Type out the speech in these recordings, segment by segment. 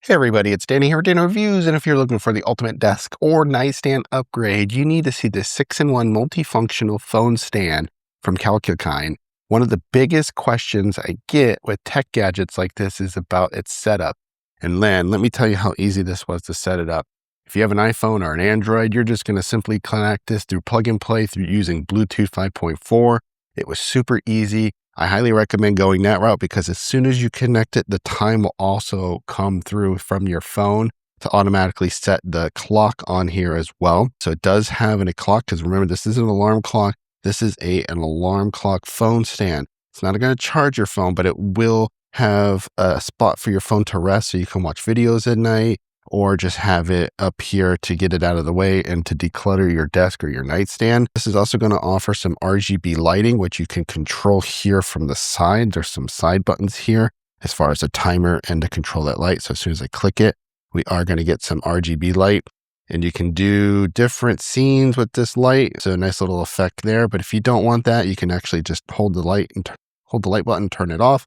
Hey everybody, it's Danny here with Danny Reviews, and if you're looking for the ultimate desk or nightstand upgrade, you need to see this 6-in-1 multifunctional phone stand from Calculkind. One of the biggest questions I get with tech gadgets like this is about its setup. And let me tell you how easy this was to set it up. If you have an iPhone or an Android, you're just going to simply connect this through plug and play through using Bluetooth 5.4. It was super easy. I highly recommend going that route because as soon as you connect it, the time will also come through from your phone to automatically set the clock on here as well. So it does have a clock because remember, this is an alarm clock. This is an alarm clock phone stand. It's not going to charge your phone, but it will have a spot for your phone to rest so you can watch videos at night or just have it up here to get it out of the way and to declutter your desk or your nightstand. This is also going to offer some RGB lighting, which you can control here from the side. There's some side buttons here as far as a timer and to control that light. So as soon as I click it, we are going to get some RGB light. And you can do different scenes with this light. So a nice little effect there. But if you don't want that, you can actually just hold the light button, turn it off.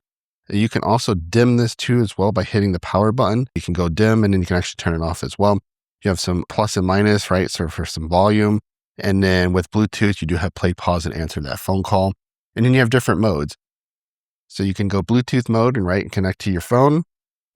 You can also dim this too as well by hitting the power button. You can go dim and then you can actually turn it off as well. You have some plus and minus, right? So for some volume. And then with Bluetooth, you do have play, pause, and answer that phone call. And then you have different modes. So you can go Bluetooth mode and connect to your phone.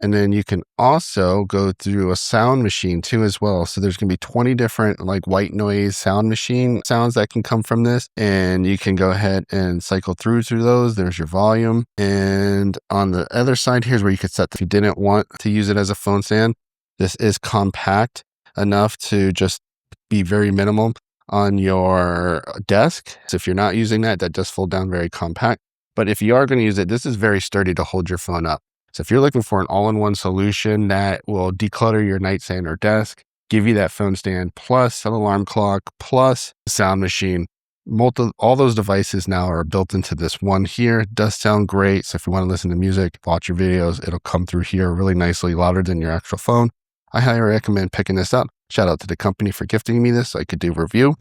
And then you can also go through a sound machine too as well. So there's going to be 20 different like white noise sound machine sounds that can come from this. And you can go ahead and cycle through those. There's your volume. And on the other side, here's where you could set if you didn't want to use it as a phone stand. This is compact enough to just be very minimal on your desk. So if you're not using that, that does fold down very compact. But if you are going to use it, this is very sturdy to hold your phone up. So if you're looking for an all-in-one solution that will declutter your nightstand or desk, give you that phone stand, plus an alarm clock, plus a sound machine, all those devices now are built into this one here. It does sound great. So if you want to listen to music, watch your videos, it'll come through here really nicely, louder than your actual phone. I highly recommend picking this up. Shout out to the company for gifting me this so I could do a review.